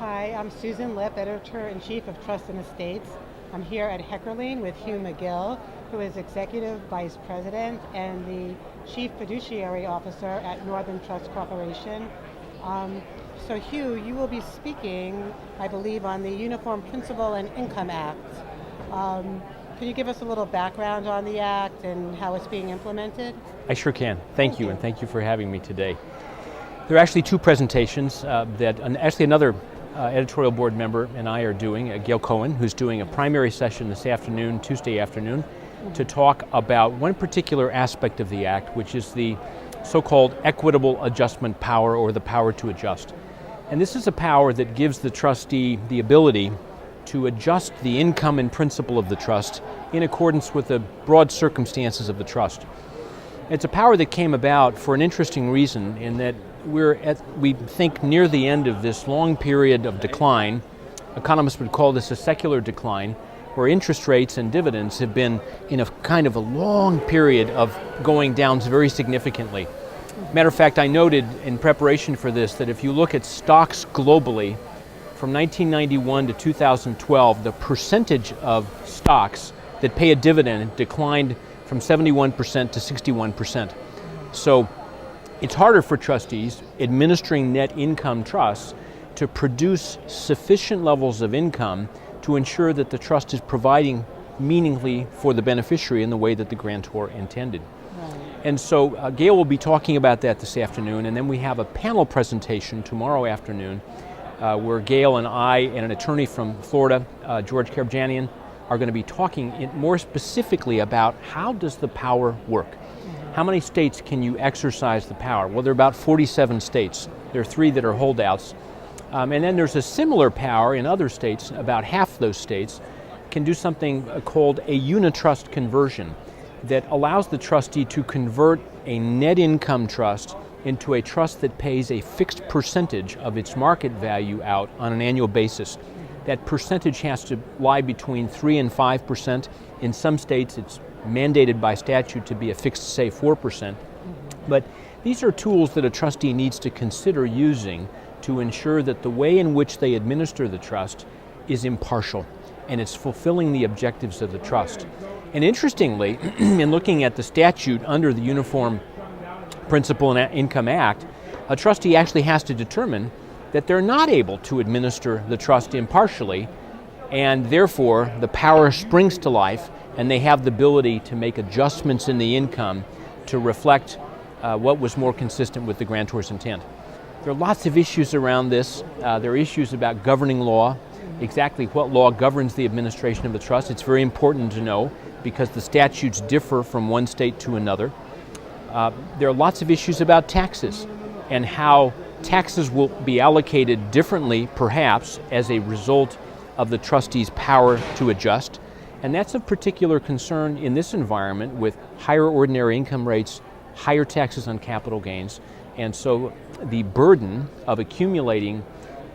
Hi, I'm Susan Lipp, Editor-in-Chief of Trust and Estates. I'm here at Heckerling with Hugh Magill, who is Executive Vice President and the Chief Fiduciary Officer at Northern Trust Corporation. So Hugh, you will be speaking, I believe, on the Uniform Principal and Income Act. Can you give us a little background on the act and how it's being implemented? I sure can. Thank you, and thank you for having me today. There are actually two presentations actually another editorial board member and I are doing, Gail Cohen, who's doing a primary session this afternoon, Tuesday afternoon, to talk about one particular aspect of the act, which is the so-called equitable adjustment power, or the power to adjust. And this is a power that gives the trustee the ability to adjust the income and principal of the trust in accordance with the broad circumstances of the trust. It's a power that came about for an interesting reason, in that we think near the end of this long period of decline. Economists would call this a secular decline, where interest rates and dividends have been in a kind of a long period of going down very significantly. Matter of fact, I noted in preparation for this that if you look at stocks globally, from 1991 to 2012, the percentage of stocks that pay a dividend declined from 71% to 61%. So it's harder for trustees administering net income trusts to produce sufficient levels of income to ensure that the trust is providing meaningfully for the beneficiary in the way that the grantor intended. Right. And so Gail will be talking about that this afternoon, and then we have a panel presentation tomorrow afternoon where Gail and I and an attorney from Florida, George Karabjanian, are going to be talking more specifically about how does the power work. How many states can you exercise the power? Well, there are about 47 states. There are 3 that are holdouts. And then there's a similar power in other states. About half those states can do something called a unitrust conversion that allows the trustee to convert a net income trust into a trust that pays a fixed percentage of its market value out on an annual basis. That percentage has to lie between 3 and 5%. In some states, it's mandated by statute to be a fixed, say, 4%. But these are tools that a trustee needs to consider using to ensure that the way in which they administer the trust is impartial and it's fulfilling the objectives of the trust. And interestingly, in looking at the statute under the Uniform Principal and Income Act, a trustee actually has to determine that they're not able to administer the trust impartially, and therefore the power springs to life and they have the ability to make adjustments in the income to reflect what was more consistent with the grantor's intent. There are lots of issues around this. There are issues about governing law, exactly what law governs the administration of the trust. It's very important to know because the statutes differ from one state to another. There are lots of issues about taxes and how taxes will be allocated differently, perhaps, as a result of the trustee's power to adjust. And that's of particular concern in this environment with higher ordinary income rates, higher taxes on capital gains. And so the burden of accumulating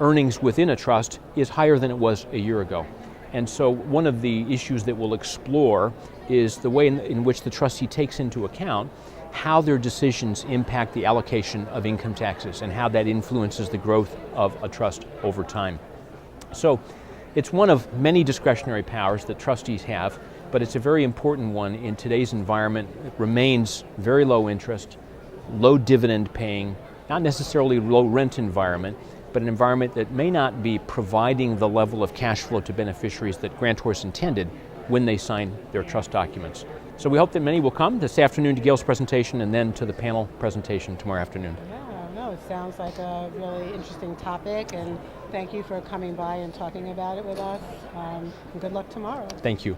earnings within a trust is higher than it was a year ago. And so one of the issues that we'll explore is the way in which the trustee takes into account how their decisions impact the allocation of income taxes and how that influences the growth of a trust over time. So it's one of many discretionary powers that trustees have, but it's a very important one in today's environment. It remains very low interest, low dividend paying, not necessarily low rent environment, but an environment that may not be providing the level of cash flow to beneficiaries that grantors intended when they sign their trust documents. So we hope that many will come this afternoon to Gail's presentation and then to the panel presentation tomorrow afternoon. Yeah, no, it sounds like a really interesting topic, and thank you for coming by and talking about it with us. And good luck tomorrow. Thank you.